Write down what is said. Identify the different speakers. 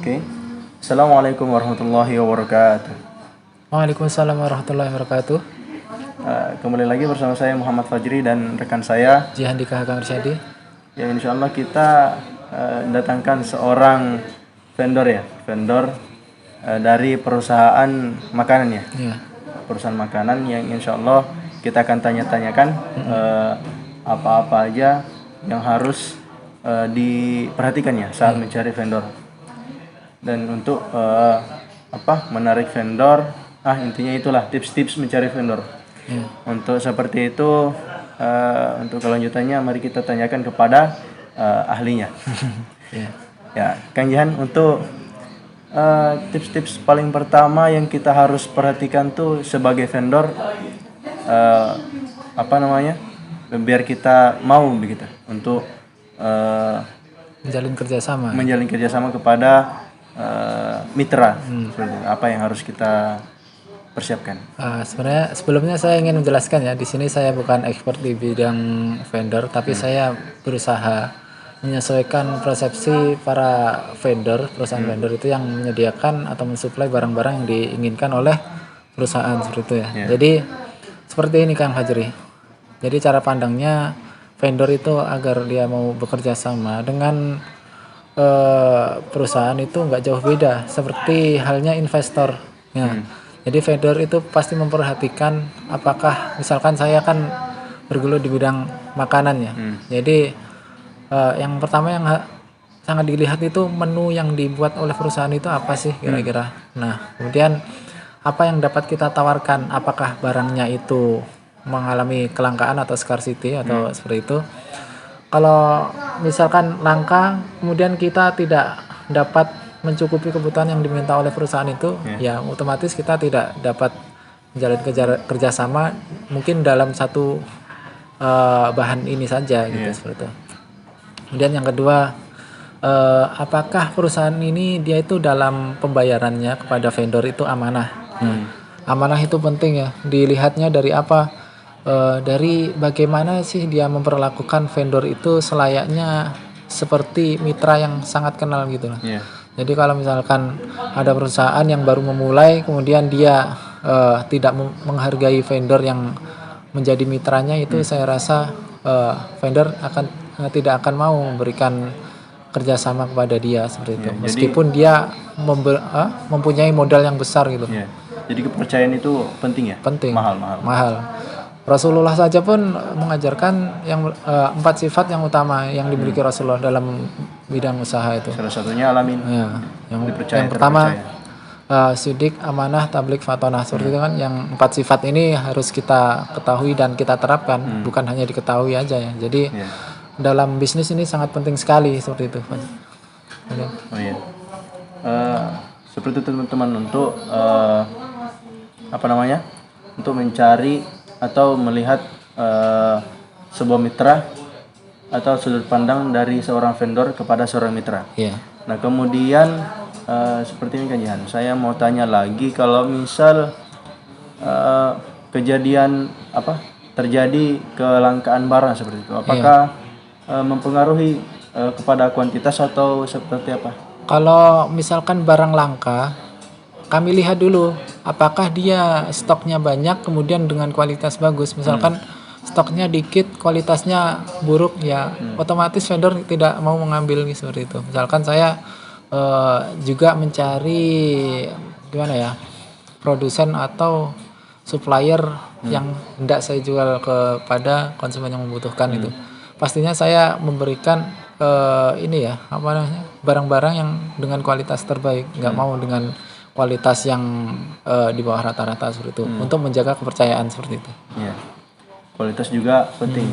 Speaker 1: Oke. Assalamualaikum warahmatullahi wabarakatuh.
Speaker 2: Waalaikumsalam warahmatullahi wabarakatuh.
Speaker 1: Kembali lagi bersama saya Muhammad Fajri dan rekan saya
Speaker 2: Jihandika Hakam Irsyadi.
Speaker 1: Ya, insya Allah kita datangkan seorang vendor dari perusahaan makanan ya. Perusahaan makanan yang insya Allah kita akan tanya-tanyakan apa-apa aja yang harus diperhatikan ya saat mencari vendor. Dan untuk menarik vendor, intinya itulah tips-tips mencari vendor. Untuk seperti itu, untuk kelanjutannya mari kita tanyakan kepada ahlinya. Ya, Kang Jihan, untuk tips-tips paling pertama yang kita harus perhatikan tuh sebagai vendor, biar kita mau begitu untuk menjalin kerjasama kepada mitra. Apa yang harus kita persiapkan?
Speaker 2: Sebenarnya sebelumnya saya ingin menjelaskan ya, di sini saya bukan expert di bidang vendor, tapi saya berusaha menyesuaikan persepsi para perusahaan vendor itu yang menyediakan atau mensuplai barang-barang yang diinginkan oleh perusahaan seperti itu ya. Jadi seperti ini Kang Fajri. Jadi cara pandangnya vendor itu agar dia mau bekerja sama dengan perusahaan itu nggak jauh beda seperti halnya investor ya. Jadi vendor itu pasti memperhatikan apakah misalkan saya kan bergelut di bidang makanan ya. Jadi yang pertama yang sangat dilihat itu menu yang dibuat oleh perusahaan itu apa sih kira-kira. Nah kemudian apa yang dapat kita tawarkan, apakah barangnya itu mengalami kelangkaan atau scarcity atau seperti itu. Kalau misalkan langka, kemudian kita tidak dapat mencukupi kebutuhan yang diminta oleh perusahaan itu, ya otomatis kita tidak dapat menjalin kerjasama mungkin dalam satu bahan ini saja gitu seperti itu. Kemudian yang kedua, apakah perusahaan ini dia itu dalam pembayarannya kepada vendor itu amanah. Amanah itu penting ya, dilihatnya dari apa? Dari bagaimana sih dia memperlakukan vendor itu selayaknya seperti mitra yang sangat kenal gitu lah. Jadi kalau misalkan ada perusahaan yang baru memulai kemudian dia tidak menghargai vendor yang menjadi mitranya itu saya rasa vendor tidak akan mau memberikan kerjasama kepada dia seperti itu. Meskipun dia mempunyai modal yang besar gitu.
Speaker 1: Jadi kepercayaan itu penting ya?
Speaker 2: Penting. Mahal. Rasulullah saja pun mengajarkan yang 4 sifat yang utama yang dimiliki Rasulullah dalam bidang usaha itu.
Speaker 1: Salah satunya alamin.
Speaker 2: Ya, yang pertama sidik, amanah, tablik, fatonah. Seperti itu kan yang 4 sifat ini harus kita ketahui dan kita terapkan, bukan hanya diketahui aja ya. Jadi dalam bisnis ini sangat penting sekali seperti itu.
Speaker 1: Seperti itu teman-teman, untuk untuk mencari atau melihat sebuah mitra atau sudut pandang dari seorang vendor kepada seorang mitra. Nah kemudian seperti ini kan Jihan, saya mau tanya lagi, kalau misal kejadian terjadi kelangkaan barang seperti itu, apakah mempengaruhi kepada kuantitas atau seperti apa?
Speaker 2: Kalau misalkan barang langka, kami lihat dulu apakah dia stoknya banyak kemudian dengan kualitas bagus. Misalkan stoknya dikit, kualitasnya buruk ya otomatis vendor tidak mau mengambil seperti itu. Misalkan saya juga mencari produsen atau supplier yang hendak saya jual kepada konsumen yang membutuhkan itu. Pastinya saya memberikan barang-barang yang dengan kualitas terbaik, nggak mau dengan kualitas yang di bawah rata-rata seperti itu, untuk menjaga kepercayaan seperti itu.
Speaker 1: Kualitas juga penting.